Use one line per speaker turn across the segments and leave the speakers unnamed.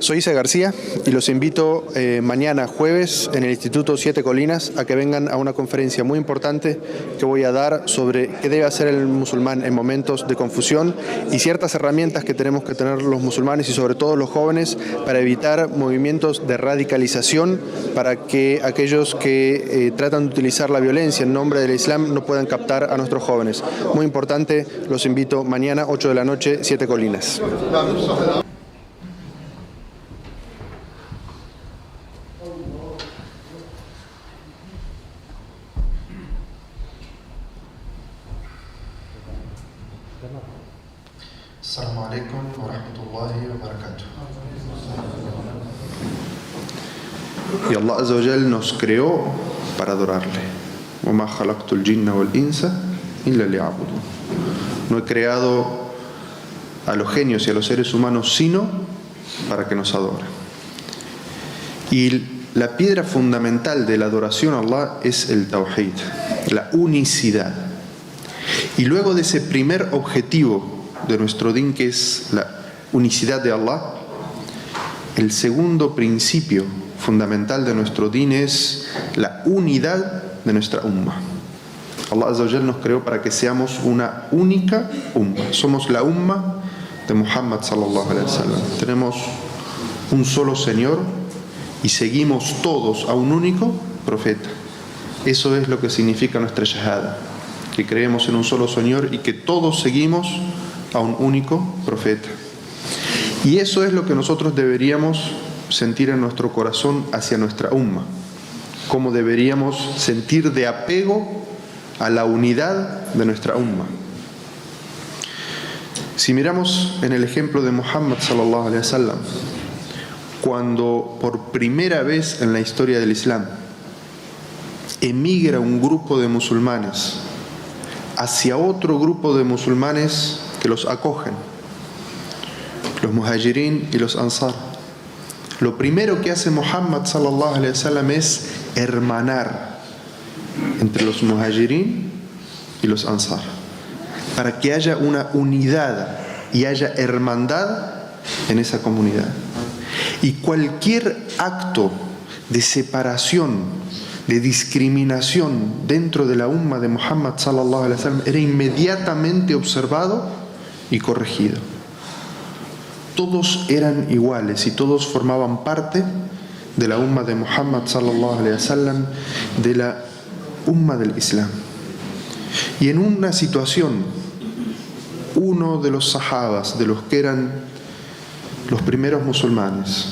Soy Isa García y los invito mañana jueves en el Instituto Siete Colinas a que vengan a una conferencia muy importante que voy a dar sobre qué debe hacer el musulmán en momentos de confusión y ciertas herramientas que tenemos que tener los musulmanes y sobre todo los jóvenes para evitar movimientos de radicalización, para que aquellos que tratan de utilizar la violencia en nombre del Islam no puedan captar a nuestros jóvenes. Muy importante, los invito mañana 8 de la noche, Siete Colinas.
Assalamu alaikum wa rahmatullahi wa barakatuh. Y Allah Azza wa Jal nos creó para adorarle. وَمَا خَلَقْتُ الْجِنَّ وَالْإِنسَ إِلَّا لِيَعْبُدُونِ. No he creado a los genios y a los seres humanos sino para que nos adoren. Y la piedra fundamental de la adoración a Allah es el Tawhid, la unicidad. Y luego de ese primer objetivo de nuestro din, que es la unicidad de Allah, el segundo principio fundamental de nuestro din es la unidad de nuestra umma. Allah Azza wa Jal nos creó para que seamos una única umma. Somos la umma de Muhammad sallallahu alaihi wasallam. Tenemos un solo Señor y seguimos todos a un único profeta. Eso es lo que significa nuestra shahada, que creemos en un solo Señor y que todos seguimos a un único profeta. Y eso es lo que nosotros deberíamos sentir en nuestro corazón hacia nuestra umma, como deberíamos sentir de apego a la unidad de nuestra umma. Si miramos en el ejemplo de Muhammad sallallahu alaihi wasallam, cuando por primera vez en la historia del Islam emigra un grupo de musulmanes hacia otro grupo de musulmanes que los acogen, los muhajirin y los ansar, lo primero que hace Muhammad sallallahu alaihi wasallam es hermanar entre los muhajirin y los ansar, para que haya una unidad y haya hermandad en esa comunidad. Y cualquier acto de separación, de discriminación dentro de la umma de Muhammad sallallahu alaihi wasallam era inmediatamente observado y corregido. Todos eran iguales y todos formaban parte de la umma de Muhammad sallallahu alaihi wasallam, de la umma del Islam. Y en una situación, uno de los sahabas, de los que eran los primeros musulmanes,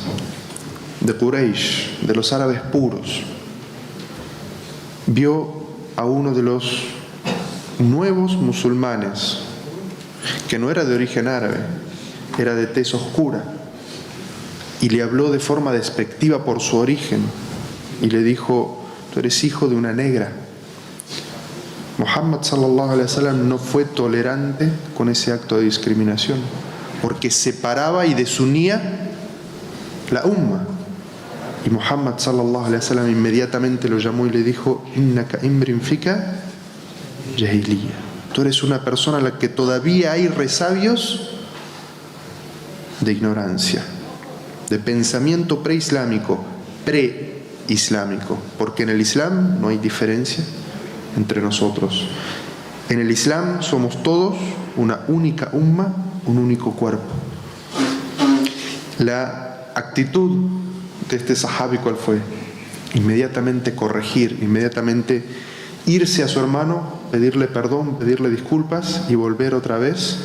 de Quraysh, de los árabes puros, vio a uno de los nuevos musulmanes, que no era de origen árabe, era de tez oscura, y le habló de forma despectiva por su origen, y le dijo: tú eres hijo de una negra. Muhammad sallallahu alaihi wasallam no fue tolerante con ese acto de discriminación, porque separaba y desunía la umma. Y Muhammad sallallahu alaihi wasallam inmediatamente lo llamó y le dijo: innaka imrin fika jahiliya. Tú eres una persona a la que todavía hay resabios de ignorancia, de pensamiento preislámico, preislámico, porque en el Islam no hay diferencia entre nosotros. En el Islam somos todos una única umma, un único cuerpo. La actitud de este sahabi, ¿cuál fue? Inmediatamente corregir, inmediatamente irse a su hermano, pedirle perdón, pedirle disculpas y volver otra vez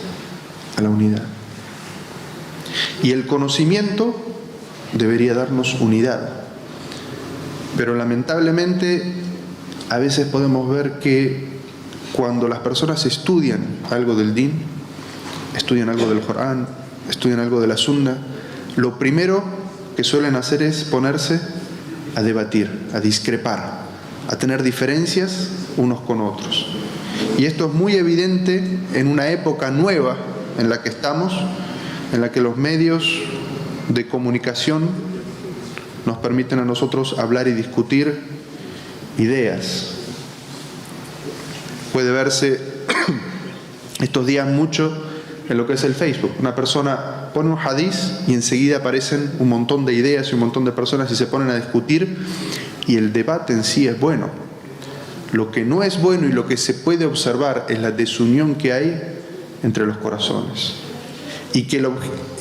a la unidad. Y el conocimiento debería darnos unidad, pero lamentablemente a veces podemos ver que cuando las personas estudian algo del din, estudian algo del Corán, estudian algo de la Sunna, lo primero que suelen hacer es ponerse a debatir, a discrepar, a tener diferencias unos con otros. Y esto es muy evidente en una época nueva en la que estamos, en la que los medios de comunicación nos permiten a nosotros hablar y discutir ideas. Puede verse estos días mucho en lo que es el Facebook. Una persona pone un hadiz y enseguida aparecen un montón de ideas y un montón de personas y se ponen a discutir, y el debate en sí es bueno. Lo que no es bueno y lo que se puede observar es la desunión que hay entre los corazones. Y que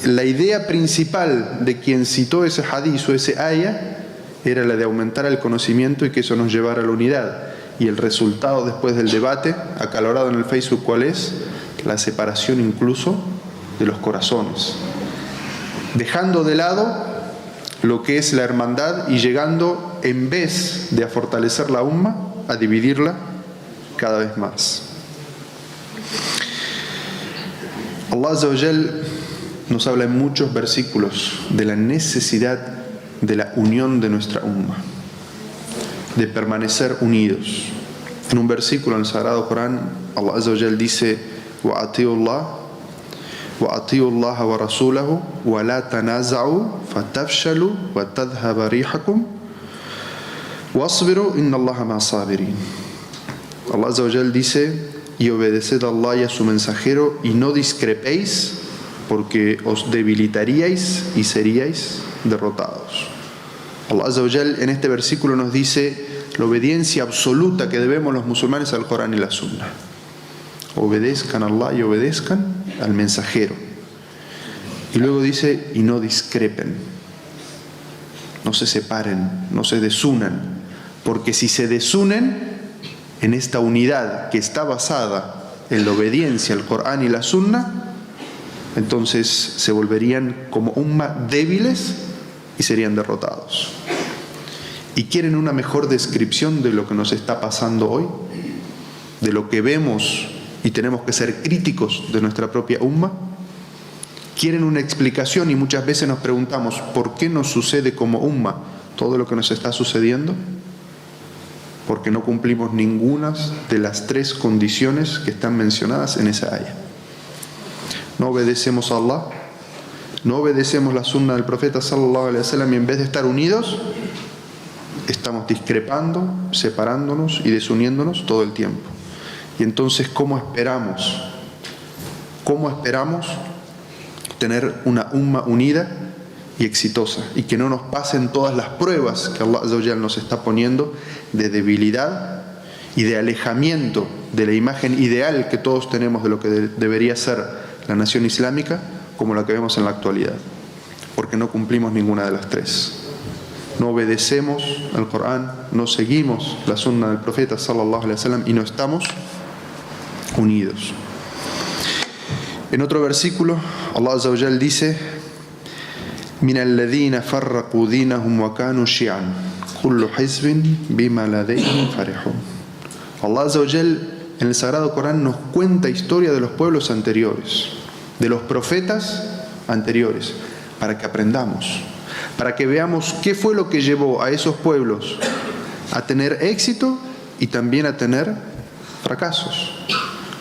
la idea principal de quien citó ese hadiz o ese ayah era la de aumentar el conocimiento y que eso nos llevara a la unidad. Y el resultado después del debate acalorado en el Facebook, ¿cuál es? La separación incluso de los corazones. Dejando de lado lo que es la hermandad y llegando, en vez de a fortalecer la umma, a dividirla cada vez más. Allah Azza wa Jal nos habla en muchos versículos de la necesidad de la unión de nuestra umma, de permanecer unidos. En un versículo en el Sagrado Corán, Allah Azza wa Jal dice: وَأَطِيعُوا اللَّهَ وَرَسُولَهُ وَلَا تَنَازَعُوا فَتَفْشَلُوا وَتَذْهَبَ رِيحُكُمْ وَاصْبِرُوا إِنَّ اللَّهَ مَعَ الصَّابِرِينَ. Allah Azza wa Jal dice: y obedeced a Allah y a su mensajero y no discrepéis, porque os debilitaríais y seríais derrotados. Allah Azza wa Jal en este versículo nos dice la obediencia absoluta que debemos los musulmanes al Corán y la Sunna. Obedezcan a Allah y obedezcan al mensajero. Y luego dice: y no discrepen, no se separen, no se desunan, porque si se desunen en esta unidad que está basada en la obediencia al Corán y la Sunna, entonces se volverían como umma débiles y serían derrotados. ¿Y quieren una mejor descripción de lo que nos está pasando hoy? De lo que vemos y tenemos que ser críticos de nuestra propia umma. ¿Quieren una explicación? Y muchas veces nos preguntamos, ¿por qué nos sucede como umma todo lo que nos está sucediendo? Porque no cumplimos ninguna de las 3 condiciones que están mencionadas en esa ayah. No obedecemos a Allah, no obedecemos la sunna del profeta sallallahu alaihi wasallam, y en vez de estar unidos, estamos discrepando, separándonos y desuniéndonos todo el tiempo. Y entonces, ¿cómo esperamos tener una umma unida y exitosa, y que no nos pasen todas las pruebas que Allah Azza wa Jal nos está poniendo de debilidad y de alejamiento de la imagen ideal que todos tenemos de lo que debería ser la nación islámica, como la que vemos en la actualidad? Porque no cumplimos ninguna de las 3. No obedecemos al Corán, no seguimos la sunna del profeta sallallahu alaihi wasallam y no estamos unidos. En otro versículo, Allah Azza wa Jal dice: من الذين فرقوا دينهم وكانوا شيعا كل حزب بما لديهم فرحون. Allah Azza wa Jal en el Sagrado Corán nos cuenta historia de los pueblos anteriores, de los profetas anteriores, para que aprendamos, para que veamos qué fue lo que llevó a esos pueblos a tener éxito y también a tener fracasos.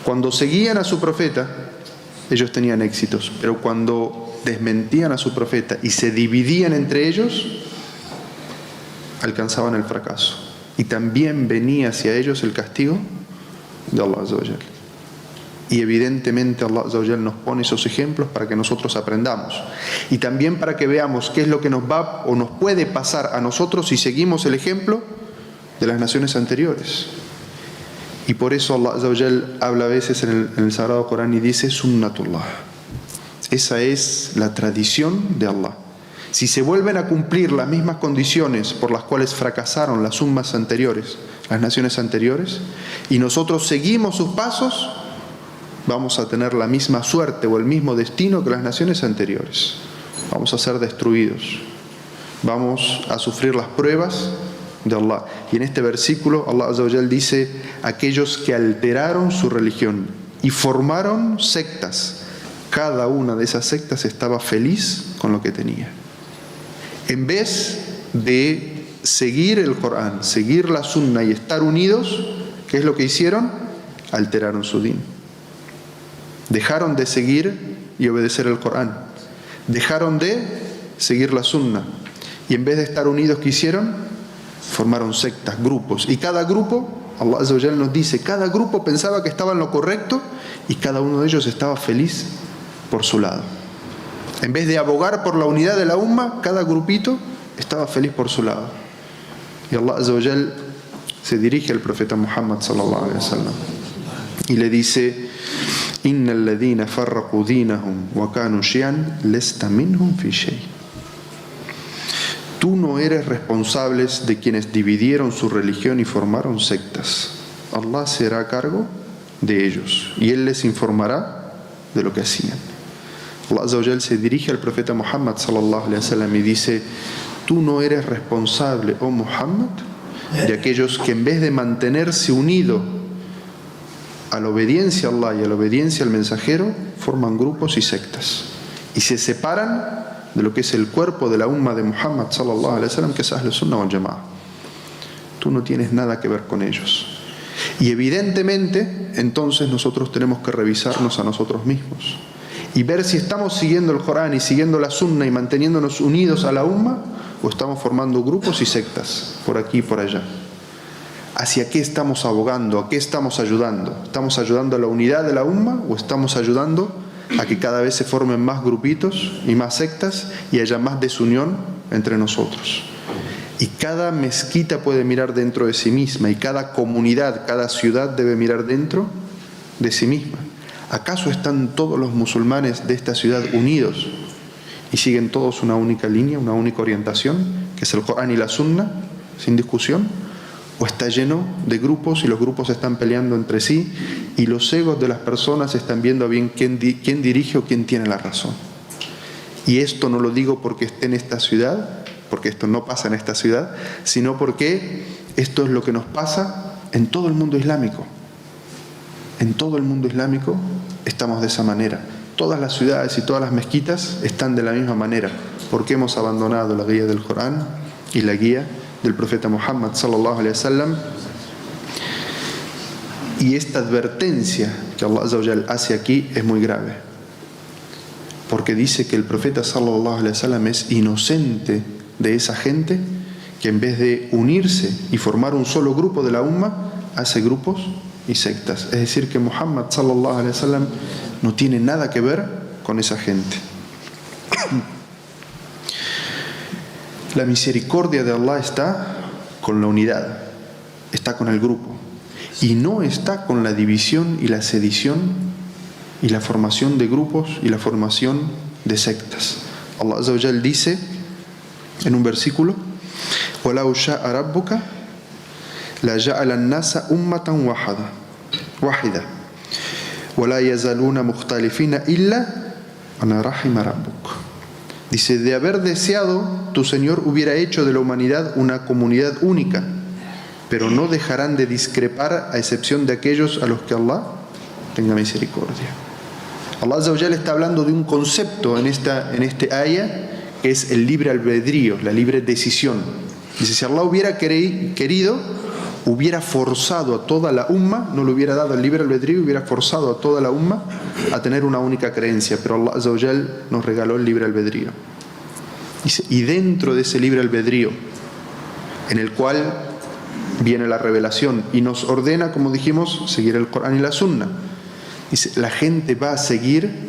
Cuando seguían a su profeta, ellos tenían éxitos, pero cuando desmentían a su profeta y se dividían entre ellos, alcanzaban el fracaso. Y también venía hacia ellos el castigo de Allah Azza wa Jal. Y evidentemente Allah Azza wa Jal nos pone esos ejemplos para que nosotros aprendamos. Y también para que veamos qué es lo que nos va o nos puede pasar a nosotros si seguimos el ejemplo de las naciones anteriores. Y por eso Allah Azza wa Jal habla a veces en el Sagrado Corán y dice: Sunnatullah. Esa es la tradición de Allah. Si se vuelven a cumplir las mismas condiciones por las cuales fracasaron las ummas anteriores, las naciones anteriores, y nosotros seguimos sus pasos, vamos a tener la misma suerte o el mismo destino que las naciones anteriores. Vamos a ser destruidos. Vamos a sufrir las pruebas de Allah. Y en este versículo Allah Azza wa Jal dice: aquellos que alteraron su religión y formaron sectas, cada una de esas sectas estaba feliz con lo que tenía. En vez de seguir el Corán, seguir la Sunna y estar unidos, ¿qué es lo que hicieron? Alteraron su din. Dejaron de seguir y obedecer el Corán. Dejaron de seguir la Sunna. Y en vez de estar unidos, ¿qué hicieron? Formaron sectas, grupos. Y cada grupo, Allah Azza wa Jal nos dice, cada grupo pensaba que estaba en lo correcto y cada uno de ellos estaba feliz por su lado. En vez de abogar por la unidad de la umma, cada grupito estaba feliz por su lado. Y Allah Azza wa Jal se dirige al profeta Muhammad sallallahu alaihi wasallam y le dice: Innal ladhina farraqu dinahum wa kanu shi'an lasta minhum fi shay. Tú no eres responsable de quienes dividieron su religión y formaron sectas. Allah será a cargo de ellos y Él les informará de lo que hacían. Allah Azza wa Jal se dirige al profeta Muhammad sallallahu alaihi wasallam y dice: tú no eres responsable, oh Muhammad, de aquellos que en vez de mantenerse unidos a la obediencia a Allah y a la obediencia al mensajero, forman grupos y sectas y se separan de lo que es el cuerpo de la umma de Muhammad sallallahu alaihi wasallam, que es Ahl Sunnah wal Jama'ah. Tú no tienes nada que ver con ellos. Y evidentemente, entonces nosotros tenemos que revisarnos a nosotros mismos y ver si estamos siguiendo el Corán y siguiendo la Sunna y manteniéndonos unidos a la umma, o estamos formando grupos y sectas por aquí y por allá. ¿Hacia qué estamos abogando? ¿A qué estamos ayudando? ¿Estamos ayudando a la unidad de la umma o estamos ayudando a que cada vez se formen más grupitos y más sectas y haya más desunión entre nosotros? Y cada mezquita puede mirar dentro de sí misma y cada comunidad, cada ciudad debe mirar dentro de sí misma. ¿Acaso están todos los musulmanes de esta ciudad unidos y siguen todos una única línea, una única orientación, que es el Corán y la Sunna, sin discusión? ¿O está lleno de grupos y los grupos están peleando entre sí y los egos de las personas están viendo bien quién dirige o quién tiene la razón? Y esto no lo digo porque esté en esta ciudad, porque esto no pasa en esta ciudad, sino porque esto es lo que nos pasa en todo el mundo islámico. En todo el mundo islámico estamos de esa manera. Todas las ciudades y todas las mezquitas están de la misma manera, porque hemos abandonado la guía del Corán y la guía del profeta Muhammad sallallahu alaihi wasallam. Y esta advertencia que Allah Azza wa Jal hace aquí es muy grave, porque dice que el profeta sallallahu alaihi wasallam es inocente de esa gente que en vez de unirse y formar un solo grupo de la umma, hace grupos y sectas. Es decir, que Muhammad sallallahu alaihi wasallam no tiene nada que ver con esa gente. La misericordia de Allah está con la unidad, está con el grupo, y no está con la división y la sedición y la formación de grupos y la formación de sectas. Allah Azza wa Jal dice en un versículo: وَلَوْ شَاءَ رَبُّكَ لَجَعَلَ النَّاسَ أُمَّةً وَاحِدَةً وَلَا يَزَالُونَ مُخْتَلِفِينَ إِلَّا أَنَ رَحِمَ رَبُّكَ. Dice: de haber deseado, tu Señor hubiera hecho de la humanidad una comunidad única, pero no dejarán de discrepar a excepción de aquellos a los que Allah tenga misericordia. Allah Azza wa Jal está hablando de un concepto en este ayah, que es el libre albedrío, la libre decisión. Dice: si Allah hubiera querido, hubiera forzado a toda la umma, no le hubiera dado el libre albedrío, hubiera forzado a toda la umma a tener una única creencia, pero Allah Azza wa Jal nos regaló el libre albedrío. Dice: y dentro de ese libre albedrío, en el cual viene la revelación y nos ordena, como dijimos, seguir el Corán y la Sunna, dice: la gente va a seguir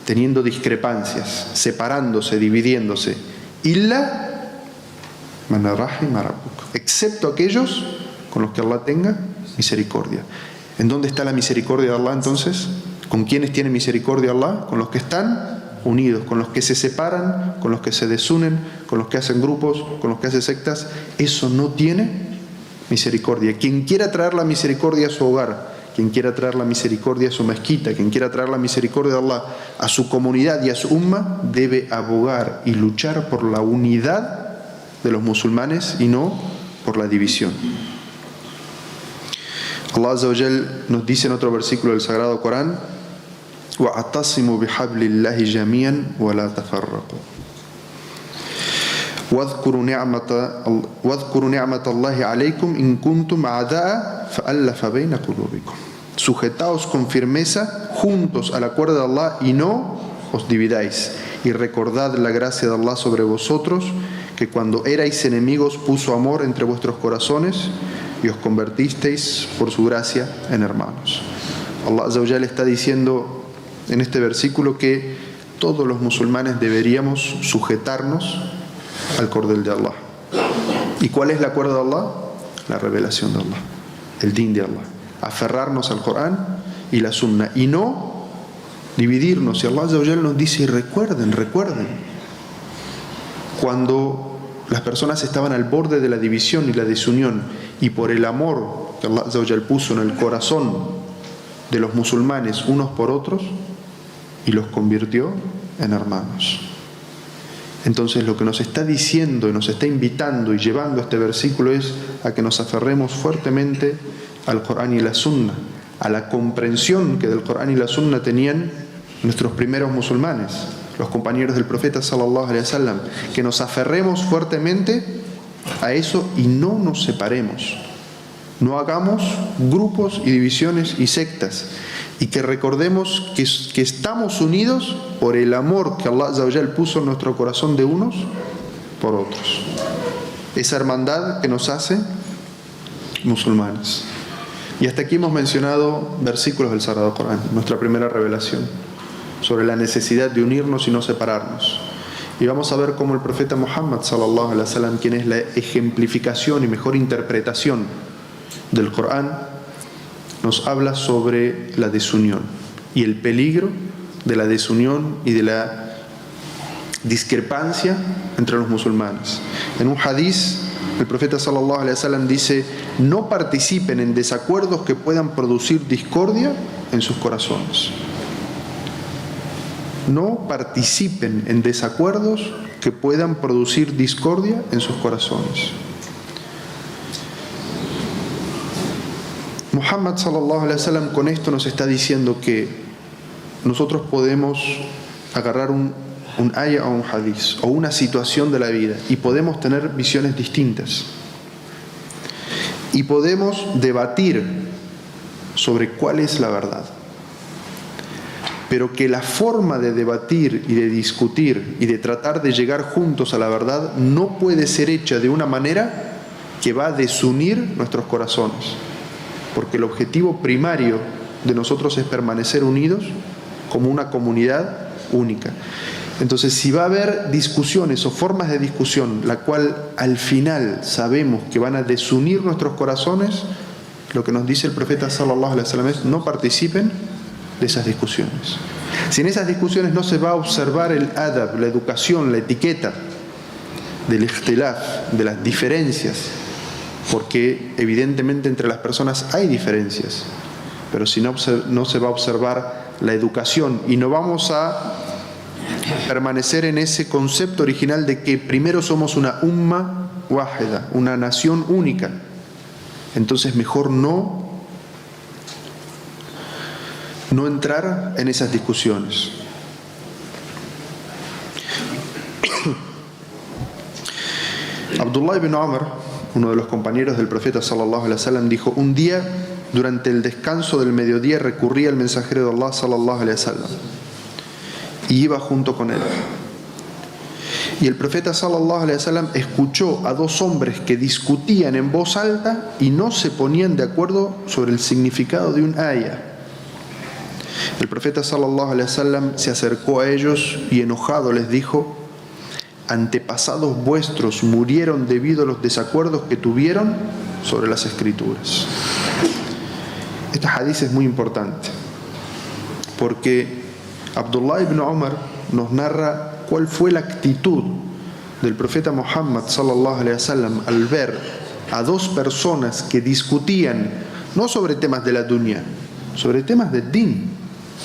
teniendo discrepancias, separándose, dividiéndose, illa man rahima rabbuk, excepto aquellos con los que Allah tenga misericordia. ¿En dónde está la misericordia de Allah entonces? ¿Con quiénes tiene misericordia Allah? Con los que están unidos, con los que se separan, con los que se desunen, con los que hacen grupos, con los que hacen sectas. Eso no tiene misericordia. Quien quiera traer la misericordia a su hogar, quien quiera traer la misericordia a su mezquita, quien quiera traer la misericordia de Allah a su comunidad y a su umma, debe abogar y luchar por la unidad de los musulmanes y no por la división. Allah Azza wa Jal nos dice en otro versículo del Sagrado Corán: وَأَعْتَصِمُوا بِحَبْلِ اللَّهِ جَمِيعًا وَلَا تَفَرَّقُوا وَاذْكُرُوا نِعْمَةَ اللَّهِ عَلَيْكُمْ إِن كُنتُمْ أَعْدَاءً فَأَلَّفَ بَيْنَ قُلُوبِكُمْ. Sujetaos con firmeza juntos a la cuerda de Allah y no os dividáis. Y recordad la gracia de Allah sobre vosotros, que cuando erais enemigos puso amor entre vuestros corazones y os convertisteis por su gracia en hermanos. Allah Azza wa Jalla está diciendo en este versículo que todos los musulmanes deberíamos sujetarnos al cordel de Allah. ¿Y cuál es la cuerda de Allah? La revelación de Allah, el din de Allah. Aferrarnos al Corán y la Sunna y no dividirnos. Y Allah Azza wa Jalla nos dice, y recuerden, cuando las personas estaban al borde de la división y la desunión, y por el amor que Allah Azza wa Jalla puso en el corazón de los musulmanes unos por otros, y los convirtió en hermanos. Entonces lo que nos está diciendo y nos está invitando y llevando a este versículo es a que nos aferremos fuertemente al Corán y la Sunna, a la comprensión que del Corán y la Sunna tenían nuestros primeros musulmanes, los compañeros del profeta sallallahu alaihi wasallam, que nos aferremos fuertemente a eso y no nos separemos, no hagamos grupos y divisiones y sectas, y que recordemos que estamos unidos por el amor que Allah Azza wa Jalla puso en nuestro corazón de unos por otros, esa hermandad que nos hace musulmanes. Y hasta aquí hemos mencionado versículos del Sagrado Corán, nuestra primera revelación, sobre la necesidad de unirnos y no separarnos. Y vamos a ver cómo el profeta Muhammad sallallahu alaihi wasallam, quien es la ejemplificación y mejor interpretación del Corán, nos habla sobre la desunión y el peligro de la desunión y de la discrepancia entre los musulmanes. En un hadiz, el profeta sallallahu alaihi wasallam dice: no participen en desacuerdos que puedan producir discordia en sus corazones. No participen en desacuerdos que puedan producir discordia en sus corazones. Muhammad sallallahu alaihi wasallam con esto nos está diciendo que nosotros podemos agarrar un ayah o un hadith o una situación de la vida y podemos tener visiones distintas y podemos debatir sobre cuál es la verdad, pero que la forma de debatir y de discutir y de tratar de llegar juntos a la verdad no puede ser hecha de una manera que va a desunir nuestros corazones, porque el objetivo primario de nosotros es permanecer unidos como una comunidad única. Entonces, si va a haber discusiones o formas de discusión, la cual al final sabemos que van a desunir nuestros corazones, lo que nos dice el profeta sallallahu alaihi wasallam es: no participen de esas discusiones. Si en esas discusiones no se va a observar el adab, la educación, la etiqueta del ikhtilaf, de las diferencias, porque evidentemente entre las personas hay diferencias, pero si no se va a observar la educación y no vamos a permanecer en ese concepto original de que primero somos una umma wahida, una nación única, entonces mejor no entrar en esas discusiones. Abdullah ibn Umar, uno de los compañeros del profeta sallallahu alaihi wasallam, dijo: un día durante el descanso del mediodía recurrí al mensajero de Allah sallallahu alaihi wasallam y iba junto con él. Y el profeta sallallahu alaihi wasallam escuchó a dos hombres que discutían en voz alta y no se ponían de acuerdo sobre el significado de un ayah. El profeta sallallahu alaihi wasallam se acercó a ellos y enojado les dijo: antepasados vuestros murieron debido a los desacuerdos que tuvieron sobre las escrituras. Este hadith es muy importante porque Abdullah ibn Umar nos narra cuál fue la actitud del profeta Muhammad sallallahu alaihi wasallam al ver a dos personas que discutían no sobre temas de la dunya, sobre temas del din,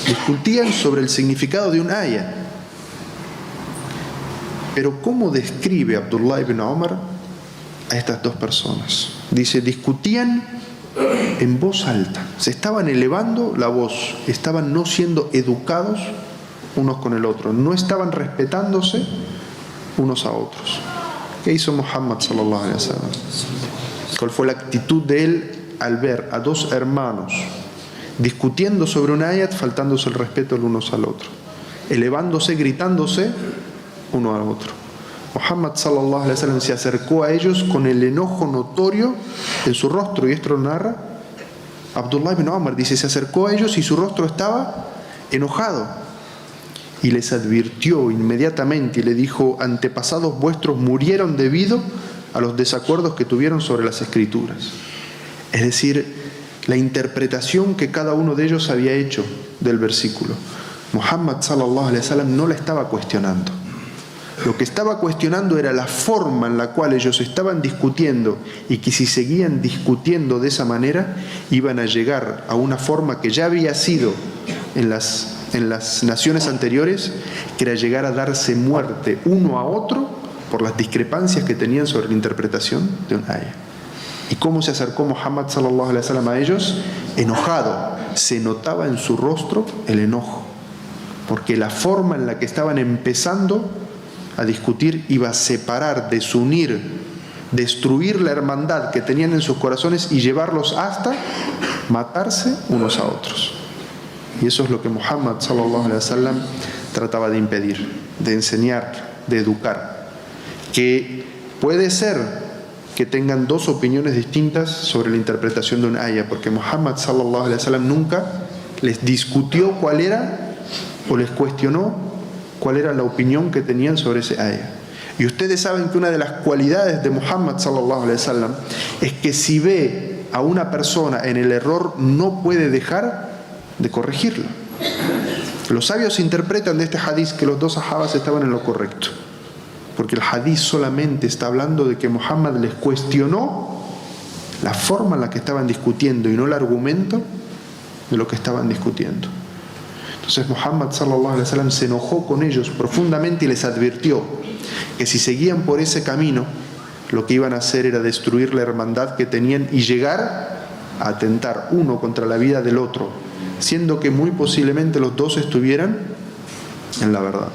discutían sobre el significado de un ayah. Pero ¿cómo describe Abdullah ibn Umar a estas dos personas? Dice: discutían en voz alta, se estaban elevando la voz, estaban no siendo educados unos con el otro, no estaban respetándose unos a otros. ¿Qué hizo Muhammad sallallahu alaihi wasallam? ¿Cuál fue la actitud de él al ver a dos hermanos discutiendo sobre un ayat, faltándose el respeto el uno al otro, elevándose, gritándose uno al otro? Muhammad sallallahu alaihi wasallam se acercó a ellos con el enojo notorio en su rostro, y esto lo narra Abdullah ibn Umar. Dice: se acercó a ellos y su rostro estaba enojado, y les advirtió inmediatamente y le dijo: antepasados vuestros murieron debido a los desacuerdos que tuvieron sobre las escrituras. Es decir, la interpretación que cada uno de ellos había hecho del versículo. Muhammad sallallahu alaihi wasallam no la estaba cuestionando. Lo que estaba cuestionando era la forma en la cual ellos estaban discutiendo, y que si seguían discutiendo de esa manera iban a llegar a una forma que ya había sido en las naciones anteriores, que era llegar a darse muerte uno a otro por las discrepancias que tenían sobre la interpretación de un ayah. ¿Y cómo se acercó Muhammad sallallahu alaihi wasallam a ellos? Enojado. Se notaba en su rostro el enojo, porque la forma en la que estaban empezando a discutir iba a separar, desunir, destruir la hermandad que tenían en sus corazones y llevarlos hasta matarse unos a otros. Y eso es lo que Muhammad sallallahu alaihi wasallam trataba de impedir, de enseñar, de educar. Que puede ser que tengan dos opiniones distintas sobre la interpretación de un ayah, porque Muhammad sallallahu alaihi wasallam nunca les discutió cuál era, o les cuestionó cuál era la opinión que tenían sobre ese ayah. Y ustedes saben que una de las cualidades de Muhammad sallallahu alaihi wasallam es que si ve a una persona en el error no puede dejar de corregirla. Los sabios interpretan de este hadith que los dos sahabas estaban en lo correcto, porque el hadith solamente está hablando de que Muhammad les cuestionó la forma en la que estaban discutiendo y no el argumento de lo que estaban discutiendo. Entonces Muhammad sallallahu alaihi wasallam se enojó con ellos profundamente y les advirtió que si seguían por ese camino, lo que iban a hacer era destruir la hermandad que tenían y llegar a atentar uno contra la vida del otro, siendo que muy posiblemente los dos estuvieran en la verdad.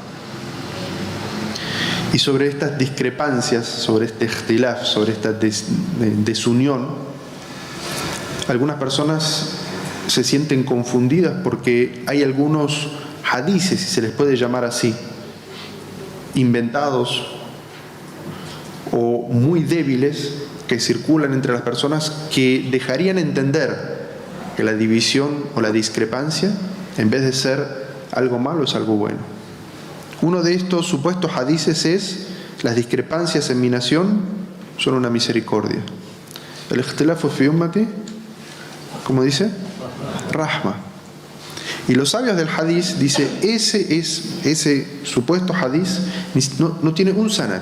Y sobre estas discrepancias, sobre este ikhtilaf, sobre esta desunión, algunas personas se sienten confundidas porque hay algunos hadices, si se les puede llamar así, inventados o muy débiles que circulan entre las personas, que dejarían entender que la división o la discrepancia, en vez de ser algo malo, es algo bueno. Uno de estos supuestos hadices es: las discrepancias en mi nación son una misericordia. El ikhtilafu fi ummati, ¿cómo dice? Rahma. Y los sabios del hadith dice, ese supuesto hadith no tiene un sanad.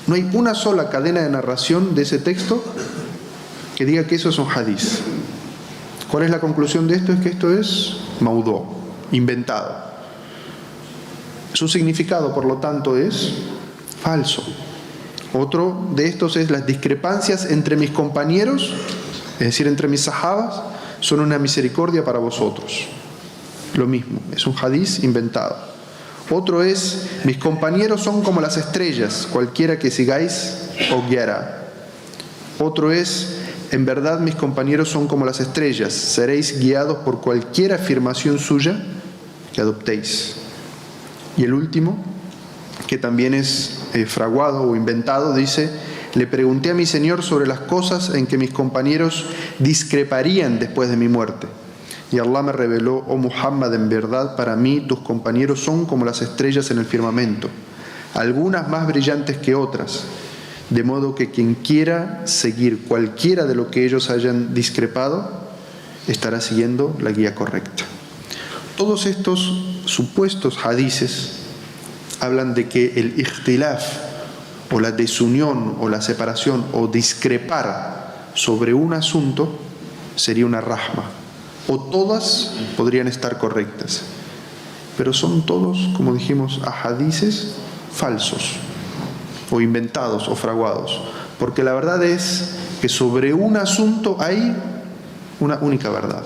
No hay una sola cadena de narración de ese texto que diga que eso es un hadith. ¿Cuál es la conclusión de esto? Es que esto es maudú, inventado. Su significado, por lo tanto, es falso. Otro de estos es: las discrepancias entre mis compañeros, es decir, entre mis sahabas, son una misericordia para vosotros. Lo mismo, es un hadith inventado. Otro es: mis compañeros son como las estrellas, cualquiera que sigáis os guiará. Otro es: en verdad mis compañeros son como las estrellas, seréis guiados por cualquier afirmación suya que adoptéis. Y el último, que también es fraguado o inventado, dice: le pregunté a mi Señor sobre las cosas en que mis compañeros discreparían después de mi muerte. Y Allah me reveló: oh Muhammad, en verdad para mí tus compañeros son como las estrellas en el firmamento, algunas más brillantes que otras, de modo que quien quiera seguir cualquiera de lo que ellos hayan discrepado, estará siguiendo la guía correcta. Todos estos supuestos hadices hablan de que el ikhtilaf, o la desunión, o la separación, o discrepar sobre un asunto, sería una rahma, o todas podrían estar correctas, pero son todos, como dijimos, ahadices falsos, o inventados, o fraguados, porque la verdad es que sobre un asunto hay una única verdad.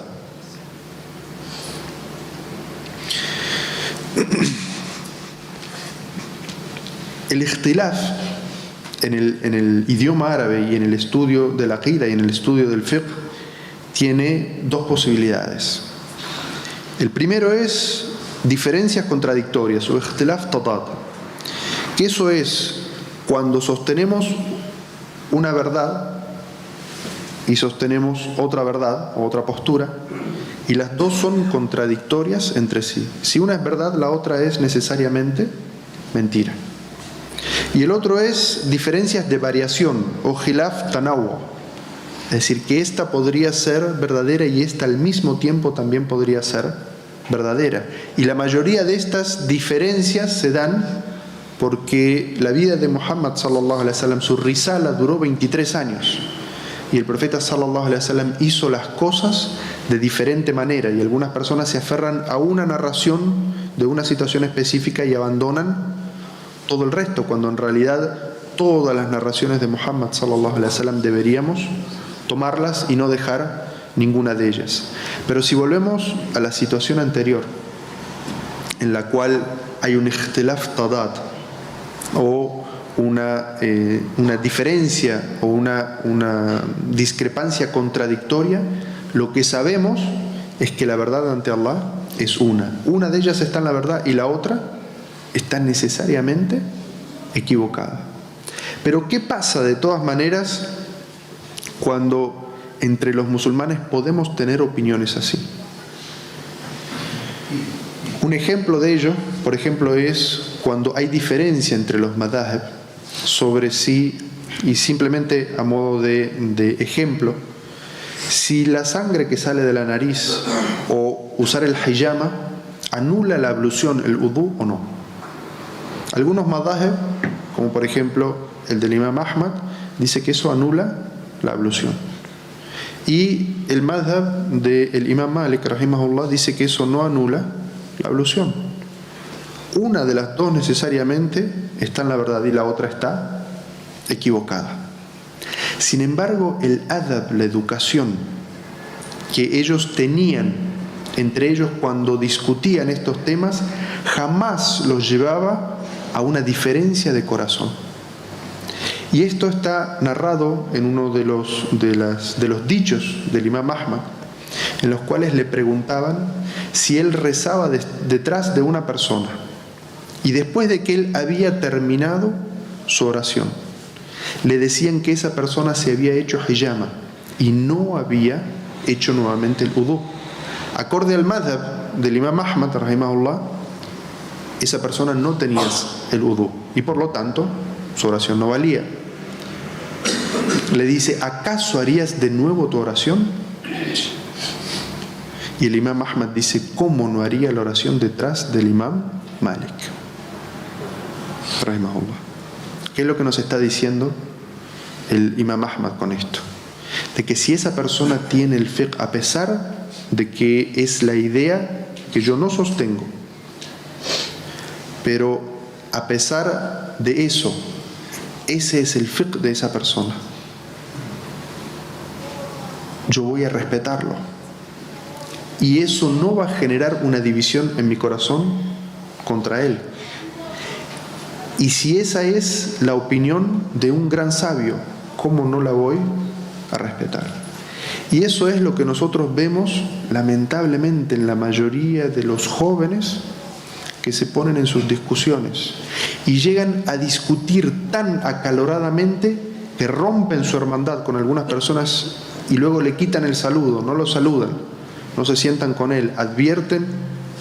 El ikhtilaf en el idioma árabe y en el estudio de la aqida y en el estudio del fiqh tiene dos posibilidades. El primero es diferencias contradictorias, o ikhtilaf tadad, que eso es cuando sostenemos una verdad y sostenemos otra verdad o otra postura y las dos son contradictorias entre sí. Si una es verdad, la otra es necesariamente mentira. Y el otro es diferencias de variación o khilaf tanawwu, es decir, que esta podría ser verdadera y esta al mismo tiempo también podría ser verdadera. Y la mayoría de estas diferencias se dan porque la vida de Muhammad sallallahu alaihi wasallam, su risala, duró 23 años. Y el profeta sallallahu alaihi wasallam hizo las cosas de diferente manera, y algunas personas se aferran a una narración de una situación específica y abandonan todo el resto, cuando en realidad todas las narraciones de Muhammad sallallahu alaihi wasallam deberíamos tomarlas y no dejar ninguna de ellas. Pero si volvemos a la situación anterior, en la cual hay un ikhtilaf tadad, o una diferencia o una discrepancia contradictoria, lo que sabemos es que la verdad ante Allah es una. Una de ellas está en la verdad y la otra está necesariamente equivocada. Pero ¿qué pasa de todas maneras cuando entre los musulmanes podemos tener opiniones así? Un ejemplo de ello, por ejemplo, es cuando hay diferencia entre los madhab sobre si, y simplemente a modo de ejemplo, si la sangre que sale de la nariz o usar el hijama anula la ablución, el udú o no. Algunos madhab, como por ejemplo el del Imam Ahmad, dice que eso anula la ablución. Y el madhab del Imam Malik, rahimahullah, dice que eso no anula la ablución. Una de las dos necesariamente está en la verdad y la otra está equivocada. Sin embargo, el adab, la educación que ellos tenían entre ellos cuando discutían estos temas, jamás los llevaba a una diferencia de corazón. Y esto está narrado en uno de los dichos del Imam Ahmad, en los cuales le preguntaban si él rezaba detrás de una persona y después de que él había terminado su oración, le decían que esa persona se había hecho hijama y no había hecho nuevamente el udú. Acorde al madhab del Imam Ahmad, rahimahullah, esa persona no tenía el udú y por lo tanto su oración no valía. Le dice: ¿acaso harías de nuevo tu oración? Y el Imam Ahmad dice: ¿cómo no haría la oración detrás del Imam Malik, rahimahullah? ¿Qué es lo que nos está diciendo el Imam Ahmad con esto? De que si esa persona tiene el fiqh, a pesar de que es la idea que yo no sostengo, pero a pesar de eso, ese es el fiqh de esa persona, yo voy a respetarlo. Y eso no va a generar una división en mi corazón contra él. Y si esa es la opinión de un gran sabio, ¿cómo no la voy a respetar? Y eso es lo que nosotros vemos lamentablemente en la mayoría de los jóvenes que se ponen en sus discusiones y llegan a discutir tan acaloradamente que rompen su hermandad con algunas personas y luego le quitan el saludo, no lo saludan, no se sientan con él, advierten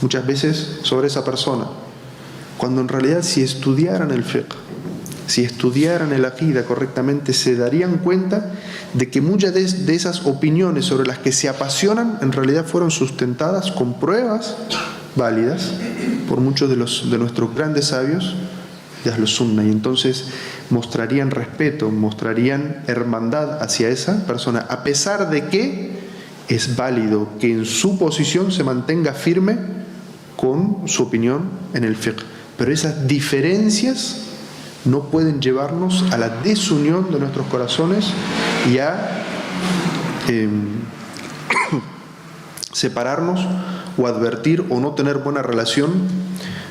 muchas veces sobre esa persona, cuando en realidad si estudiaran el fiqh, si estudiaran el aqida correctamente, se darían cuenta de que muchas de esas opiniones sobre las que se apasionan en realidad fueron sustentadas con pruebas válidas por muchos de nuestros grandes sabios de Ahlus Sunnah, y entonces mostrarían respeto, mostrarían hermandad hacia esa persona, a pesar de que es válido que en su posición se mantenga firme con su opinión en el fiqh. Pero esas diferencias no pueden llevarnos a la desunión de nuestros corazones y a separarnos o advertir o no tener buena relación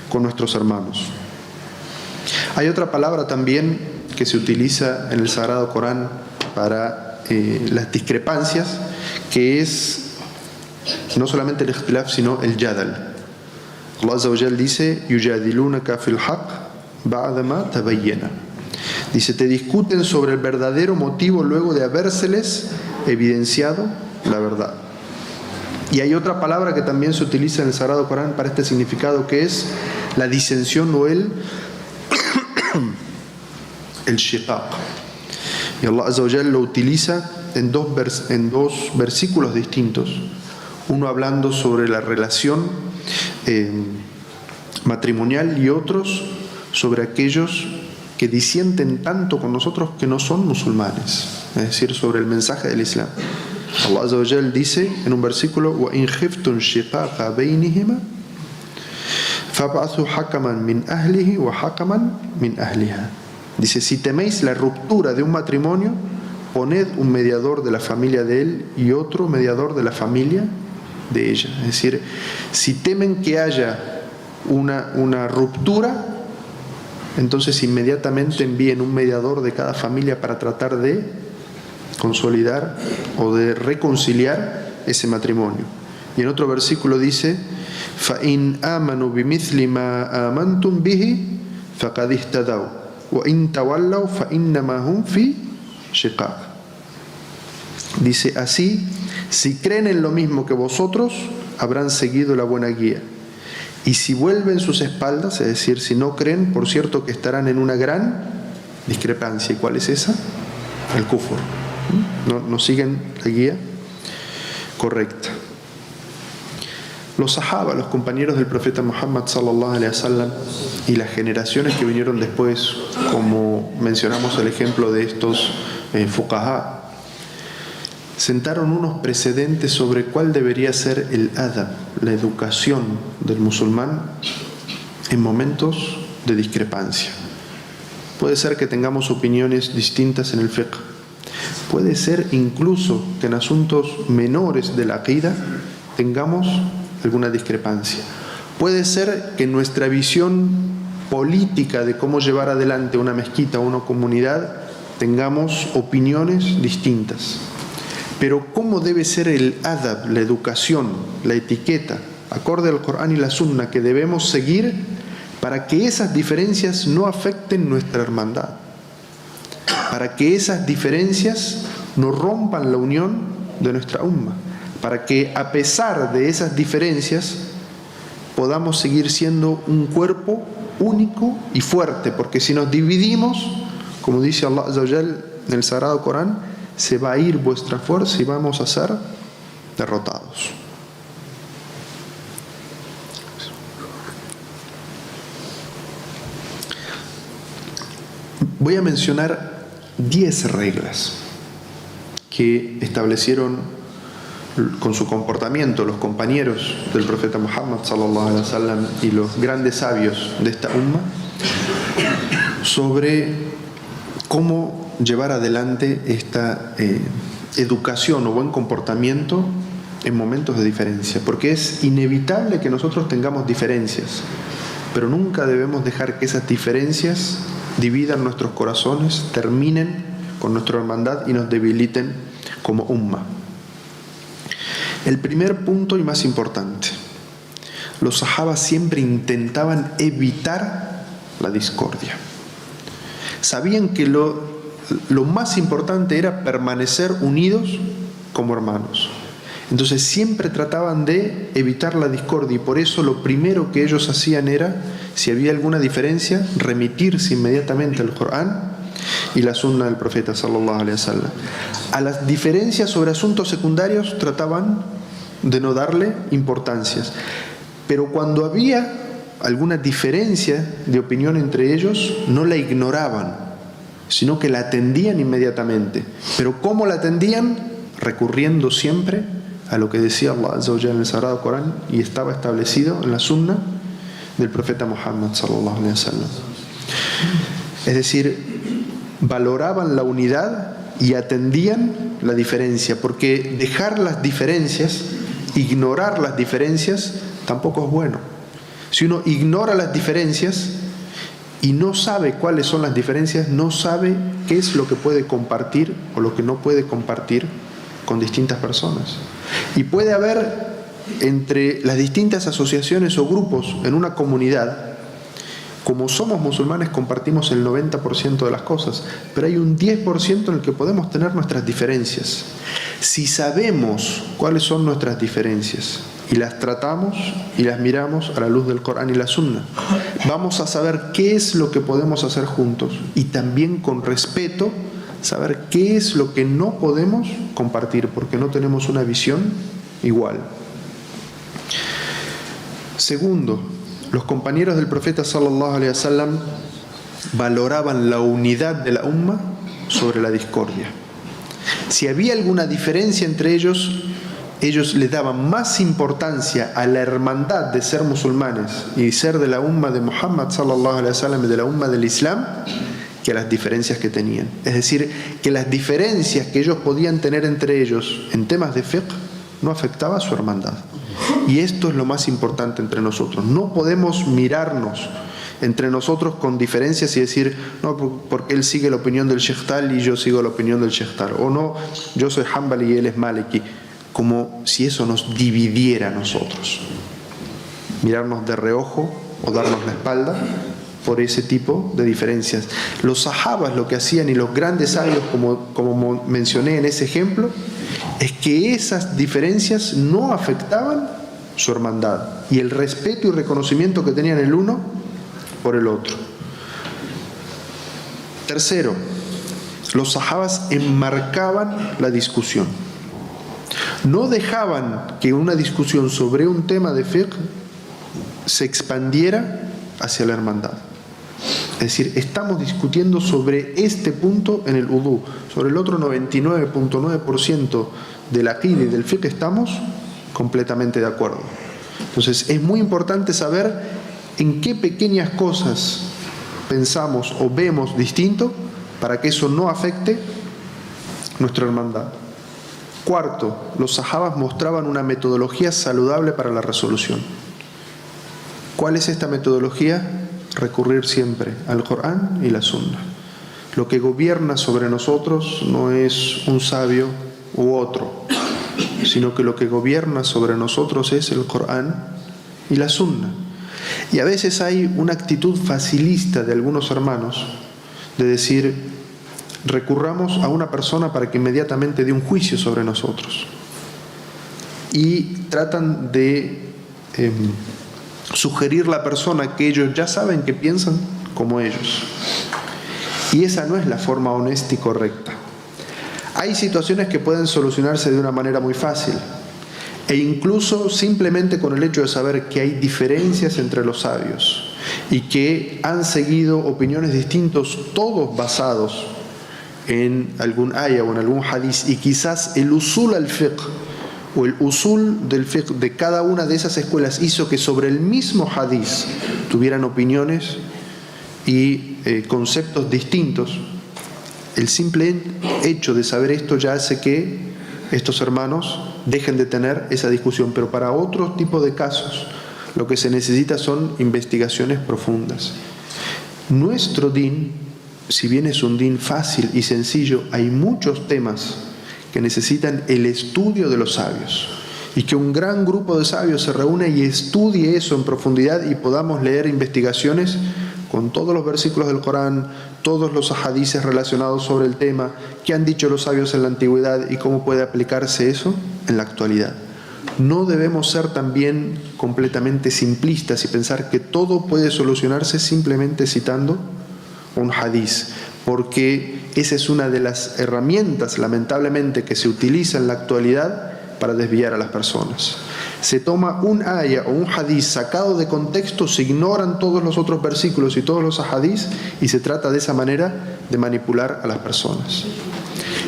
con nuestros hermanos. Hay otra palabra también que se utiliza en el Sagrado Corán para las discrepancias, que es no solamente el ikhtilaf, sino el jadal. Allah Azza wa Jal dice: yujadilunaka fil haqq ba'da ma tabayyana. Dice: te discuten sobre el verdadero motivo luego de habérseles evidenciado la verdad.
Y hay otra palabra que también se utiliza en el Sagrado Corán para este significado, que es la disensión o el shiqaq. Y Allah Azza wa Jalla lo utiliza en dos versículos distintos. Uno hablando sobre la relación matrimonial y otros sobre aquellos que disienten tanto con nosotros que no son musulmanes, es decir, sobre el mensaje del Islam. Allah Azza wa Jalla dice en un versículo: وَإِنْ خِفْتُمْ شِقَاقَ بَيْنِهِمَا فَابْعَثُوا حَكَمًا مِنْ أَهْلِهِ وَحَكَمًا مِنْ أَهْلِهَا. Dice: si teméis la ruptura de un matrimonio, poned un mediador de la familia de él y otro mediador de la familia de ella. Es decir, si temen que haya una ruptura, entonces inmediatamente envíen un mediador de cada familia para tratar de consolidar o de reconciliar ese matrimonio. Y en otro versículo dice: فَإِنْ آمَنُوا بِمِثْلِ مَا آمَنْتُمْ بِهِ فَقَدِ اهْتَدَوْا وَإِنْ تَوَلَّوْا فَإِنَّمَا هُمْ فِي شِقَاقٍ. Dice así: si creen en lo mismo que vosotros, habrán seguido la buena guía. Y si vuelven sus espaldas, es decir, si no creen, por cierto que estarán en una gran discrepancia. ¿Y cuál es esa? El kufr. No siguen la guía correcta. Los sahaba, los compañeros del profeta Muhammad sallallahu alaihi wasallam, y las generaciones que vinieron después, como mencionamos el ejemplo de estos fuqaha, sentaron unos precedentes sobre cuál debería ser el adab, la educación del musulmán en momentos de discrepancia. Puede ser que tengamos opiniones distintas en el fiqh. Puede ser incluso que en asuntos menores de la aqida tengamos alguna discrepancia. Puede ser que nuestra visión política de cómo llevar adelante una mezquita o una comunidad tengamos opiniones distintas. Pero ¿cómo debe ser el adab, la educación, la etiqueta, acorde al Corán y la Sunna, que debemos seguir para que esas diferencias no afecten nuestra hermandad? Para que esas diferencias no rompan la unión de nuestra umma. Para que a pesar de esas diferencias podamos seguir siendo un cuerpo único y fuerte. Porque si nos dividimos, como dice Allah Azza wa Jalla en el Sagrado Corán, se va a ir vuestra fuerza y vamos a ser derrotados. Voy a mencionar 10 reglas que establecieron con su comportamiento los compañeros del profeta Muhammad sallallahu alaihi wasallam y los grandes sabios de esta umma sobre cómo llevar adelante esta educación o buen comportamiento en momentos de diferencia, porque es inevitable que nosotros tengamos diferencias, pero nunca debemos dejar que esas diferencias dividan nuestros corazones, terminen con nuestra hermandad y nos debiliten como umma. El primer punto y más importante: los sahabas siempre intentaban evitar la discordia. Sabían que lo más importante era permanecer unidos como hermanos. Entonces siempre trataban de evitar la discordia, y por eso lo primero que ellos hacían era, si había alguna diferencia, remitirse inmediatamente al Corán y la Sunna del profeta sallallahu alaihi wasallam. A las diferencias sobre asuntos secundarios trataban de no darle importancias, pero cuando había alguna diferencia de opinión entre ellos, no la ignoraban, sino que la atendían inmediatamente. Pero ¿cómo la atendían? Recurriendo siempre a lo que decía Allah Azza wa Jalla en el Sagrado Corán y estaba establecido en la Sunna del profeta Muhammad sallallahu alaihi wasallam. Es decir, valoraban la unidad y atendían la diferencia, porque dejar las diferencias, ignorar las diferencias, tampoco es bueno. Si uno ignora las diferencias y no sabe cuáles son las diferencias, no sabe qué es lo que puede compartir o lo que no puede compartir con distintas personas. Y puede haber entre las distintas asociaciones o grupos en una comunidad
como somos musulmanes compartimos el 90% de las cosas, pero hay un 10% en el que podemos tener nuestras diferencias. Si sabemos cuáles son nuestras diferencias y las tratamos y las miramos a la luz del Corán y la Sunna, vamos a saber qué es lo que podemos hacer juntos y también con respeto saber qué es lo que no podemos compartir porque no tenemos una visión igual. Segundo, los compañeros del profeta sallallahu alaihi wasallam valoraban la unidad de la umma sobre la discordia. Si había alguna diferencia entre ellos le daban más importancia a la hermandad de ser musulmanes y ser de la umma de Muhammad sallallahu alaihi wasallam y de la umma del Islam que a las diferencias que tenían. Es decir, que las diferencias que ellos podían tener entre ellos en temas de fiqh no afectaba a su hermandad. Y esto es lo más importante entre nosotros. No podemos mirarnos entre nosotros con diferencias y decir, no, porque él sigue la opinión del Sheikh Tal y yo sigo la opinión del Sheikh Tal. O no, yo soy Hanbali y él es Maliki. Como si eso nos dividiera a nosotros. Mirarnos de reojo o darnos la espalda por ese tipo de diferencias. Los sahabas lo que hacían y los grandes sabios, como mencioné en ese ejemplo, es que esas diferencias no afectaban su hermandad y el respeto y reconocimiento que tenían el uno por el otro. Tercero, los sahabas enmarcaban la discusión. No dejaban que una discusión sobre un tema de fiqh se expandiera hacia la hermandad. Es decir, estamos discutiendo sobre este punto en el udú, sobre el otro 99.9% del aqid y del fiqh estamos completamente de acuerdo. Entonces es muy importante saber en qué pequeñas cosas pensamos o vemos distinto para que eso no afecte nuestra hermandad. Cuarto, los sahabas mostraban una metodología saludable para la resolución. ¿Cuál es esta metodología? Recurrir siempre al Corán y la Sunna. Lo que gobierna sobre nosotros no es un sabio u otro, sino que lo que gobierna sobre nosotros es el Corán y la Sunna. Y a veces hay una actitud facilista de algunos hermanos de decir, recurramos a una persona para que inmediatamente dé un juicio sobre nosotros. Y tratan de sugerir la persona que ellos ya saben que piensan como ellos. Y esa no es la forma honesta y correcta. Hay situaciones que pueden solucionarse de una manera muy fácil. E incluso simplemente con el hecho de saber que hay diferencias entre los sabios y que han seguido opiniones distintas, todos basados en algún aya o en algún hadith, y quizás el usul al fiqh o el usul del fiqh de cada una de esas escuelas hizo que sobre el mismo hadith tuvieran opiniones y conceptos distintos. El simple hecho de saber esto ya hace que estos hermanos dejen de tener esa discusión, pero para otro tipo de casos lo que se necesita son investigaciones profundas. Nuestro din, si bien es un din fácil y sencillo, hay muchos temas que necesitan el estudio de los sabios y que un gran grupo de sabios se reúne y estudie eso en profundidad y podamos leer investigaciones con todos los versículos del Corán, todos los hadices relacionados sobre el tema, qué han dicho los sabios en la antigüedad y cómo puede aplicarse eso en la actualidad. No debemos ser también completamente simplistas y pensar que todo puede solucionarse simplemente citando un hadiz, porque esa es una de las herramientas, lamentablemente, que se utiliza en la actualidad para desviar a las personas. Se toma un aya o un hadiz sacado de contexto, se ignoran todos los otros versículos y todos los hadiz y se trata de esa manera de manipular a las personas.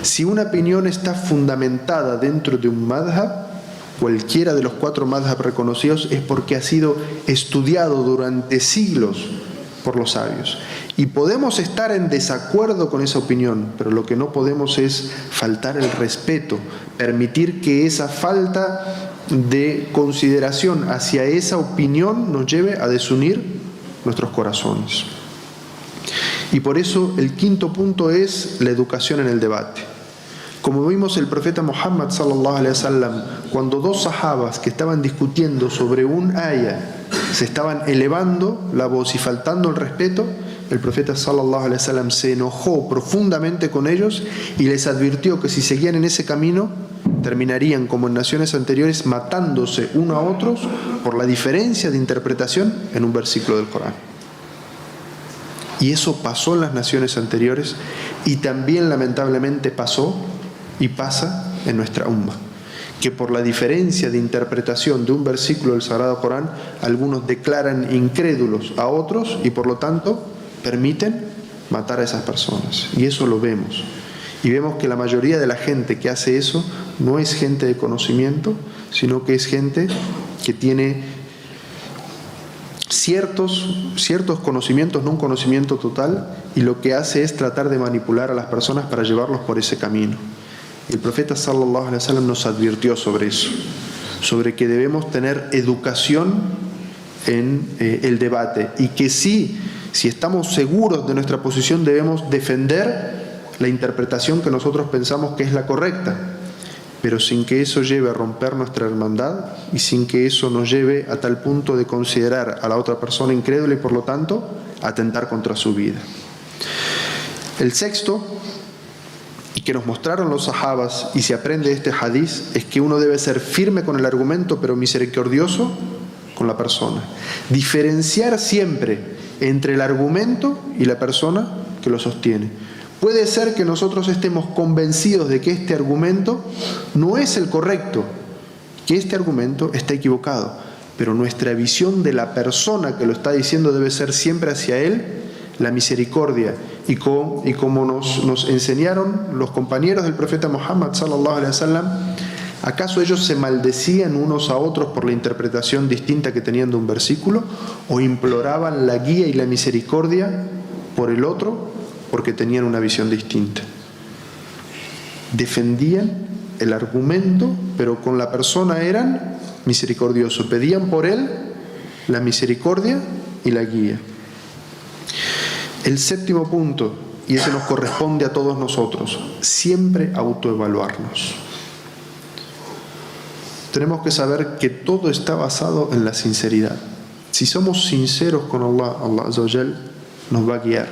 Si una opinión está fundamentada dentro de un madhab, cualquiera de los 4 madhab reconocidos, es porque ha sido estudiado durante siglos por los sabios. Y podemos estar en desacuerdo con esa opinión, pero lo que no podemos es faltar el respeto, permitir que esa falta de consideración hacia esa opinión nos lleve a desunir nuestros corazones. Y por eso el quinto punto es la educación en el debate. Como vimos, el profeta Muhammad sallallahu alaihi wasallam, cuando 2 sahabas que estaban discutiendo sobre un aya se estaban elevando la voz y faltando el respeto, el profeta sallallahu alaihi wasallam se enojó profundamente con ellos y les advirtió que si seguían en ese camino terminarían como en naciones anteriores matándose uno a otros por la diferencia de interpretación en un versículo del Corán. Y eso pasó en las naciones anteriores y también lamentablemente pasó y pasa en nuestra umma, que por la diferencia de interpretación de un versículo del Sagrado Corán, algunos declaran incrédulos a otros y por lo tanto permiten matar a esas personas. Y eso lo vemos. Y vemos que la mayoría de la gente que hace eso no es gente de conocimiento, sino que es gente que tiene ciertos conocimientos, no un conocimiento total, y lo que hace es tratar de manipular a las personas para llevarlos por ese camino. El profeta sallallahu alaihi wasallam nos advirtió sobre eso, sobre que debemos tener educación en el debate y que si estamos seguros de nuestra posición debemos defender la interpretación que nosotros pensamos que es la correcta, pero sin que eso lleve a romper nuestra hermandad y sin que eso nos lleve a tal punto de considerar a la otra persona incrédula y por lo tanto atentar contra su vida. El sexto, y que nos mostraron los sahabas y se aprende de este hadiz, es que uno debe ser firme con el argumento pero misericordioso con la persona. Diferenciar siempre entre el argumento y la persona que lo sostiene. Puede ser que nosotros estemos convencidos de que este argumento no es el correcto, que este argumento está equivocado, pero nuestra visión de la persona que lo está diciendo debe ser siempre hacia él la misericordia y como nos enseñaron los compañeros del profeta Muhammad sallallahu alaihi wasallam. ¿Acaso ellos se maldecían unos a otros por la interpretación distinta que tenían de un versículo? ¿O imploraban la guía y la misericordia por el otro porque tenían una visión distinta? Defendían el argumento, pero con la persona eran misericordiosos. Pedían por él la misericordia y la guía. El séptimo punto, y ese nos corresponde a todos nosotros, siempre autoevaluarnos. Tenemos que saber que todo está basado en la sinceridad. Si somos sinceros con Allah, Allah Azza wa Jal nos va a guiar.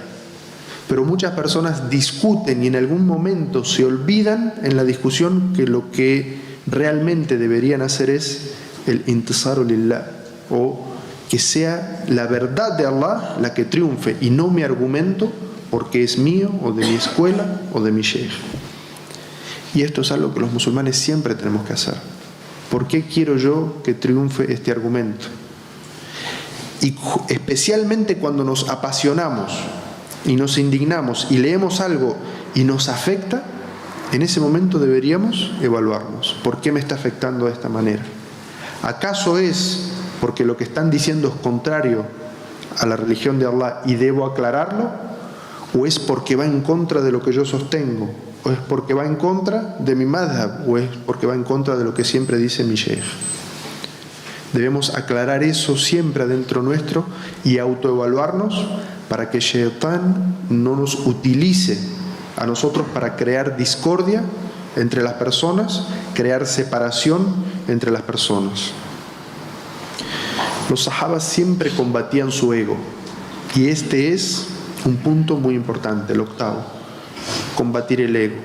Pero muchas personas discuten y en algún momento se olvidan en la discusión que lo que realmente deberían hacer es el intisaru lillah, o que sea la verdad de Allah la que triunfe y no mi argumento porque es mío o de mi escuela o de mi sheikh. Y esto es algo que los musulmanes siempre tenemos que hacer. ¿Por qué quiero yo que triunfe este argumento? Y especialmente cuando nos apasionamos y nos indignamos y leemos algo y nos afecta, en ese momento deberíamos evaluarnos. ¿Por qué me está afectando de esta manera? ¿Acaso es porque lo que están diciendo es contrario a la religión de Allah y debo aclararlo? ¿O es porque va en contra de lo que yo sostengo? ¿O es porque va en contra de mi madhab? ¿O es porque va en contra de lo que siempre dice mi sheikh? Debemos aclarar eso siempre adentro nuestro y autoevaluarnos para que Shaitán no nos utilice a nosotros para crear discordia entre las personas, crear separación entre las personas. Los sahabas siempre combatían su ego y este es un punto muy importante, el octavo: combatir el ego.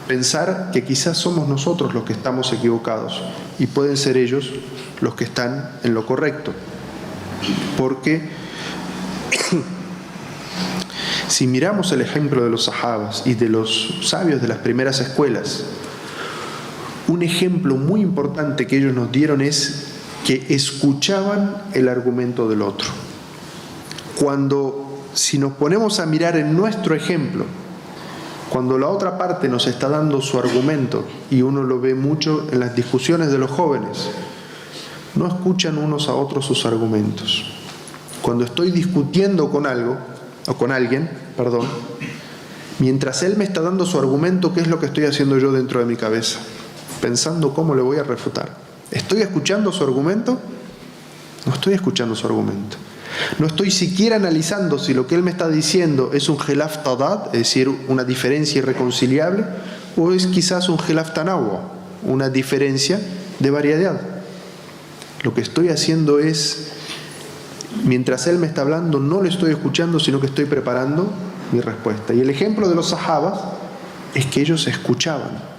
Pensar que quizás somos nosotros los que estamos equivocados y pueden ser ellos los que están en lo correcto. Porque si miramos el ejemplo de los sahabas y de los sabios de las primeras escuelas, un ejemplo muy importante que ellos nos dieron es que escuchaban el argumento del otro. Si nos ponemos a mirar en nuestro ejemplo, cuando la otra parte nos está dando su argumento, y uno lo ve mucho en las discusiones de los jóvenes, no escuchan unos a otros sus argumentos. Cuando estoy discutiendo con alguien, mientras él me está dando su argumento, ¿qué es lo que estoy haciendo yo dentro de mi cabeza? Pensando cómo le voy a refutar. ¿Estoy escuchando su argumento? No estoy escuchando su argumento. No estoy siquiera analizando si lo que él me está diciendo es un khilaf tadad, es decir, una diferencia irreconciliable, o es quizás un khilaf tanawwa, una diferencia de variedad. Lo que estoy haciendo es mientras él me está hablando, no le estoy escuchando, sino que estoy preparando mi respuesta. Y el ejemplo de los sahabas es que ellos escuchaban.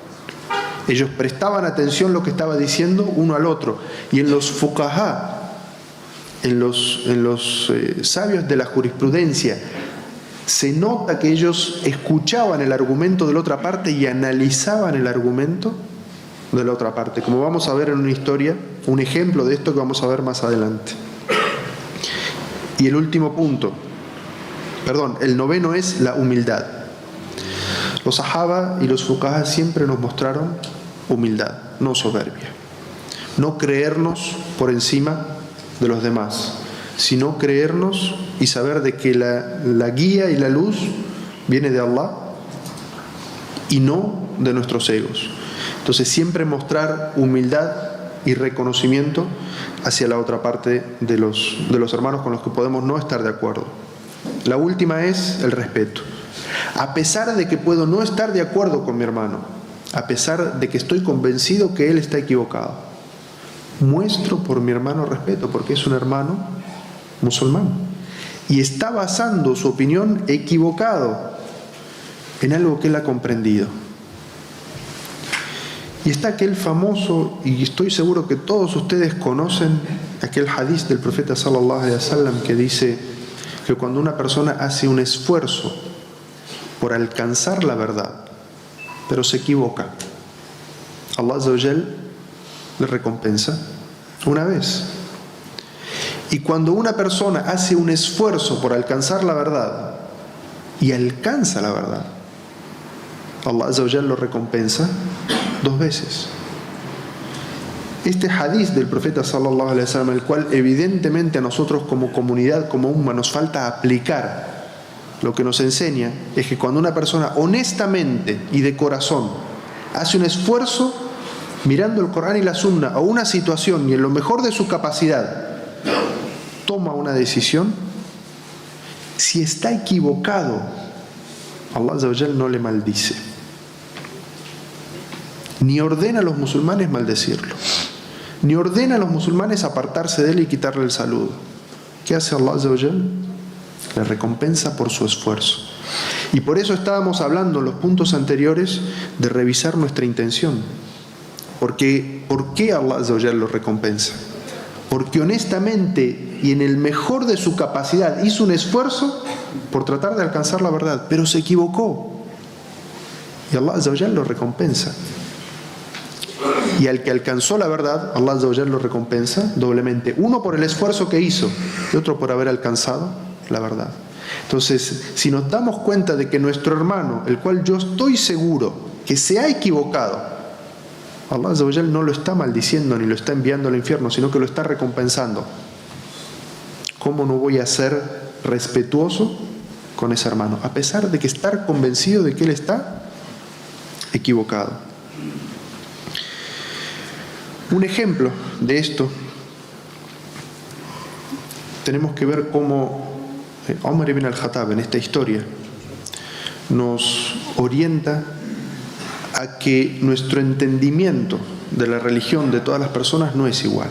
Ellos prestaban atención a lo que estaba diciendo uno al otro. Y en los fuqahá, en los sabios de la jurisprudencia, se nota que ellos escuchaban el argumento de la otra parte y analizaban el argumento de la otra parte, como vamos a ver en una historia, un ejemplo de esto que vamos a ver más adelante. Y el último punto, el noveno es la humildad. Los sahaba y los fuqaha siempre nos mostraron humildad, no soberbia. No creernos por encima de los demás, sino creernos y saber de que la guía y la luz viene de Allah y no de nuestros egos. Entonces siempre mostrar humildad y reconocimiento hacia la otra parte de los hermanos con los que podemos no estar de acuerdo. La última es el respeto. A pesar de que puedo no estar de acuerdo con mi hermano, a pesar de que estoy convencido que él está equivocado, muestro por mi hermano respeto, porque es un hermano musulmán y está basando su opinión equivocado en algo que él ha comprendido. Y está aquel famoso, y estoy seguro que todos ustedes conocen aquel hadith del profeta sallallahu alaihi wasallam que dice que cuando una persona hace un esfuerzo por alcanzar la verdad, pero se equivoca, Allah Azza wa Jal le recompensa una vez. Y cuando una persona hace un esfuerzo por alcanzar la verdad y alcanza la verdad, Allah Azza wa Jal lo recompensa 2 veces. Este hadith del profeta sallallahu alaihi wasallam, el cual evidentemente a nosotros como comunidad, como umma, nos falta aplicar, lo que nos enseña es que cuando una persona honestamente y de corazón hace un esfuerzo mirando el Corán y la Sunna a una situación y en lo mejor de su capacidad toma una decisión, si está equivocado, Allah Azza wa Jal no le maldice, ni ordena a los musulmanes maldecirlo, ni ordena a los musulmanes apartarse de él y quitarle el saludo. ¿Qué hace Allah Azza wa Jal? Le recompensa por su esfuerzo. Y por eso estábamos hablando en los puntos anteriores de revisar nuestra intención. Porque, ¿por qué Allah Azza wa Jal lo recompensa? Porque honestamente y en el mejor de su capacidad hizo un esfuerzo por tratar de alcanzar la verdad, pero se equivocó. Y Allah Azza wa Jal lo recompensa. Y al que alcanzó la verdad, Allah Azza wa Jal lo recompensa doblemente. Uno por el esfuerzo que hizo y otro por haber alcanzado la verdad. Entonces, si nos damos cuenta de que nuestro hermano, el cual yo estoy seguro que se ha equivocado, Allah Azza wa Jal no lo está maldiciendo ni lo está enviando al infierno, sino que lo está recompensando. ¿Cómo no voy a ser respetuoso con ese hermano? A pesar de que estar convencido de que él está equivocado. Un ejemplo de esto, tenemos que ver cómo Umar ibn al-Khattab en esta historia nos orienta a que nuestro entendimiento de la religión de todas las personas no es igual.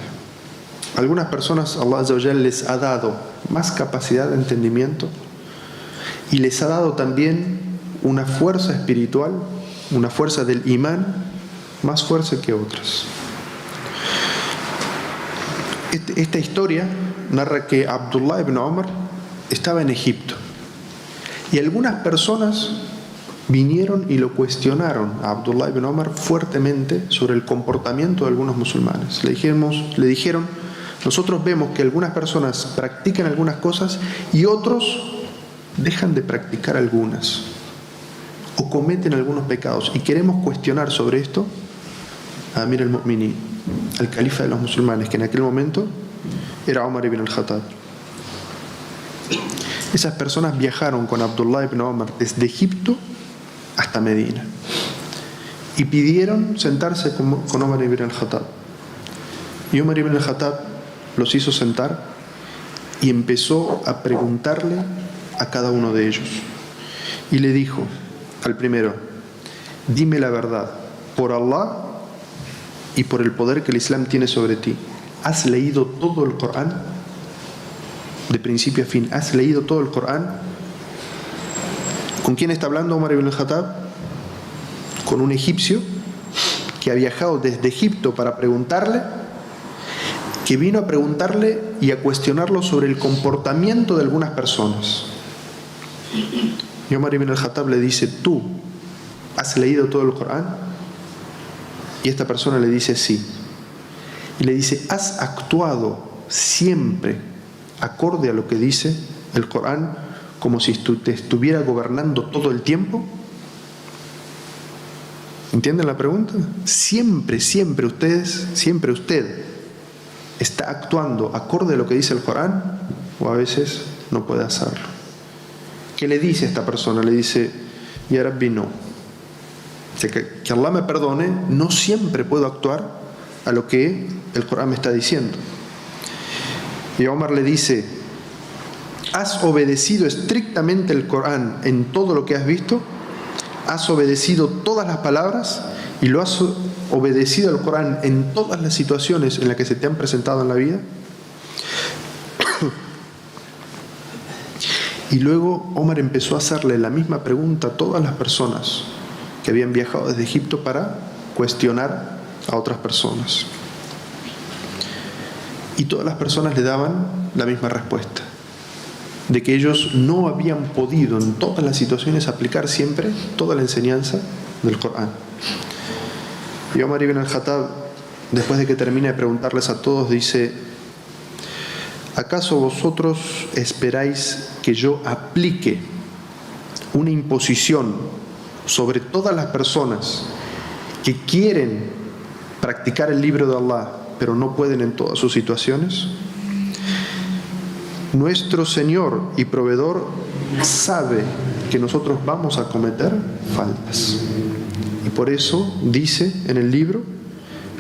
Algunas personas Allah Azza wa Jal les ha dado más capacidad de entendimiento y les ha dado también una fuerza espiritual, una fuerza del imán más fuerte que otras. Esta historia narra que Abdullah ibn Umar estaba en Egipto y algunas personas vinieron y lo cuestionaron a Abdullah ibn Umar fuertemente sobre el comportamiento de algunos musulmanes. Le dijeron, nosotros vemos que algunas personas practican algunas cosas y otros dejan de practicar algunas o cometen algunos pecados, y queremos cuestionar sobre esto a Amir al-Mu'minin, al califa de los musulmanes, que en aquel momento era Umar ibn al-Khattab. Esas personas viajaron con Abdullah ibn Umar desde Egipto hasta Medina y pidieron sentarse con Umar ibn al-Khattab. Y Umar ibn al-Khattab los hizo sentar y empezó a preguntarle a cada uno de ellos. Y le dijo al primero: dime la verdad, por Allah y por el poder que el Islam tiene sobre ti, ¿has leído todo el Corán? de principio a fin? ¿Has leído todo el Corán? ¿Con quién está hablando Omar ibn al-Khattab? Con un egipcio que ha viajado desde Egipto para preguntarle, que vino a preguntarle y a cuestionarlo sobre el comportamiento de algunas personas. Y Omar ibn al-Khattab le dice: ¿tú has leído todo el Corán? Y esta persona le dice: sí. Y le dice: ¿has actuado siempre acorde a lo que dice el Corán, como si te estuviera gobernando todo el tiempo? ¿Entienden la pregunta? Siempre usted está actuando acorde a lo que dice el Corán, o a veces no puede hacerlo. ¿Qué le dice esta persona? Le dice: Ya Rabbi, no. Que Allah me perdone, no siempre puedo actuar a lo que el Corán me está diciendo. Y Omar le dice: ¿has obedecido estrictamente el Corán en todo lo que has visto? ¿Has obedecido todas las palabras? ¿Y lo has obedecido al Corán en todas las situaciones en las que se te han presentado en la vida? Y luego Omar empezó a hacerle la misma pregunta a todas las personas que habían viajado desde Egipto para cuestionar a otras personas. Y todas las personas le daban la misma respuesta, de que ellos no habían podido en todas las situaciones aplicar siempre toda la enseñanza del Corán. Y Omar ibn al-Khattab, después de que termina de preguntarles a todos, dice: ¿acaso vosotros esperáis que yo aplique una imposición sobre todas las personas que quieren practicar el libro de Allah, pero no pueden en todas sus situaciones? Nuestro Señor y Proveedor sabe que nosotros vamos a cometer faltas. Y por eso dice en el libro: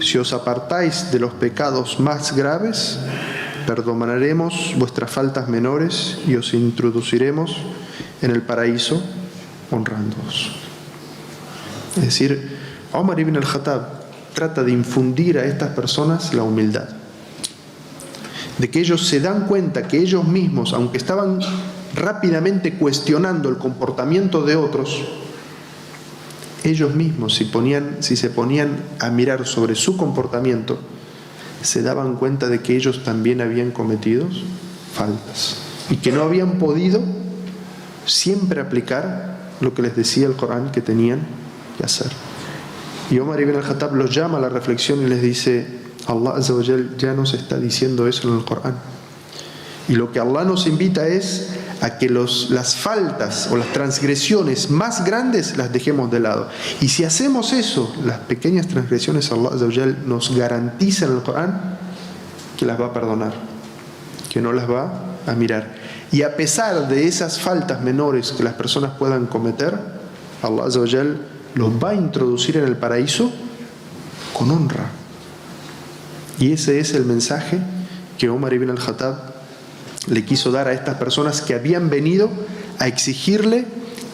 si os apartáis de los pecados más graves, perdonaremos vuestras faltas menores y os introduciremos en el paraíso honrándoos. Es decir, Omar ibn al-Khattab trata de infundir a estas personas la humildad, de que ellos se dan cuenta que ellos mismos, aunque estaban rápidamente cuestionando el comportamiento de otros, ellos mismos, si se ponían a mirar sobre su comportamiento, se daban cuenta de que ellos también habían cometido faltas y que no habían podido siempre aplicar lo que les decía el Corán que tenían que hacer. Y Omar ibn al-Khattab los llama a la reflexión y les dice: Allah Azza wa Jal ya nos está diciendo eso en el Corán. Y lo que Allah nos invita es a que las faltas o las transgresiones más grandes las dejemos de lado. Y si hacemos eso, las pequeñas transgresiones, Allah Azza wa Jal nos garantiza en el Corán que las va a perdonar, que no las va a mirar. Y a pesar de esas faltas menores que las personas puedan cometer, Allah Azza wa Jal los va a introducir en el paraíso con honra. Y ese es el mensaje que Omar ibn al-Khattab le quiso dar a estas personas que habían venido a exigirle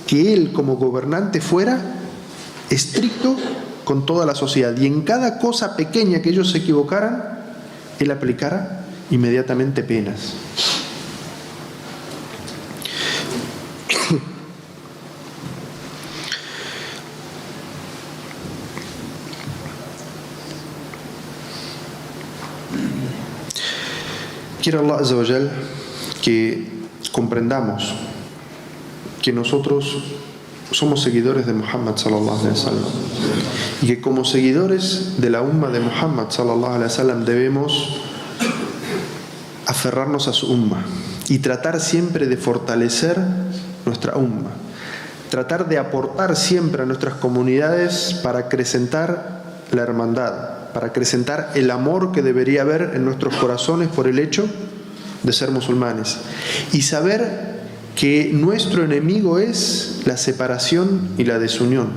que él como gobernante fuera estricto con toda la sociedad, y en cada cosa pequeña que ellos se equivocaran, él aplicara inmediatamente penas. Quiere Allah Azza wa Jal que comprendamos que nosotros somos seguidores de Muhammad sallallahu alaihi wasallam, y que como seguidores de la umma de Muhammad sallallahu alaihi wasallam debemos aferrarnos a su umma y tratar siempre de fortalecer nuestra umma, tratar de aportar siempre a nuestras comunidades para acrecentar la hermandad, para acrecentar el amor que debería haber en nuestros corazones por el hecho de ser musulmanes, y saber que nuestro enemigo es la separación y la desunión,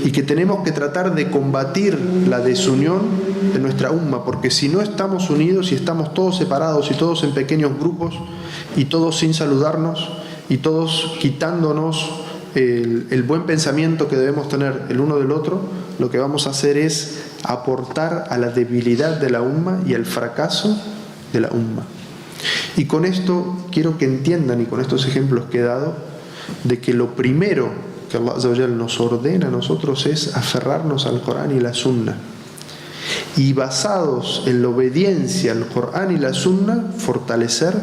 y que tenemos que tratar de combatir la desunión de nuestra umma, porque si no estamos unidos y estamos todos separados y todos en pequeños grupos y todos sin saludarnos y todos quitándonos el buen pensamiento que debemos tener el uno del otro, lo que vamos a hacer es aportar a la debilidad de la umma y al fracaso de la umma. Y con esto quiero que entiendan, y con estos ejemplos que he dado, de que lo primero que Allah Azza wa Jal nos ordena a nosotros es aferrarnos al Corán y la Sunna. Y basados en la obediencia al Corán y la Sunna, fortalecer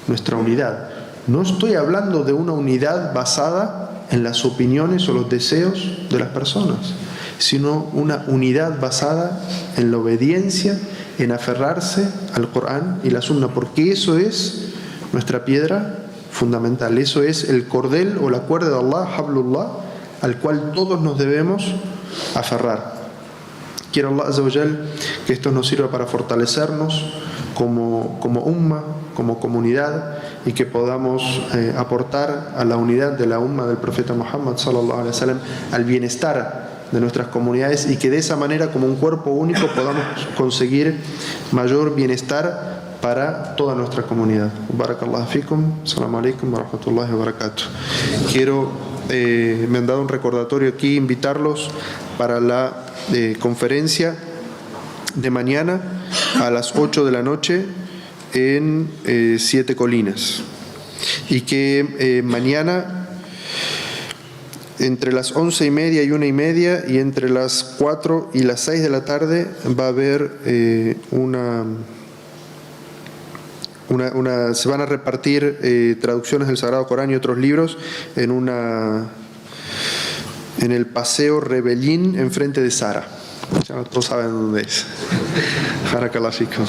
nuestra unidad. No estoy hablando de una unidad basada en las opiniones o los deseos de las personas, sino una unidad basada en la obediencia, en aferrarse al Corán y la Sunna, porque eso es nuestra piedra fundamental, eso es el cordel o la cuerda de Allah, Hablullah, al cual todos nos debemos aferrar. Quiero Allah Azza wa Jal que esto nos sirva para fortalecernos como umma, como comunidad, y que podamos aportar a la unidad de la umma del profeta Muhammad sallallahu alaihi wasallam, al bienestar de nuestras comunidades, y que de esa manera, como un cuerpo único, podamos conseguir mayor bienestar para toda nuestra comunidad. Barakallahu fikum. Assalamu alaikum wa rahmatullahi wa barakatuh. Me han dado un recordatorio aquí, invitarlos para la conferencia de mañana a las 8 de la noche en 7 Colinas, y que mañana entre las 11:30 y 1:30 y entre las 4 y las 6 de la tarde va a haber se van a repartir traducciones del Sagrado Corán y otros libros en el Paseo Rebellín enfrente de Sara. Ya todos saben dónde es. Barakallahu fikum.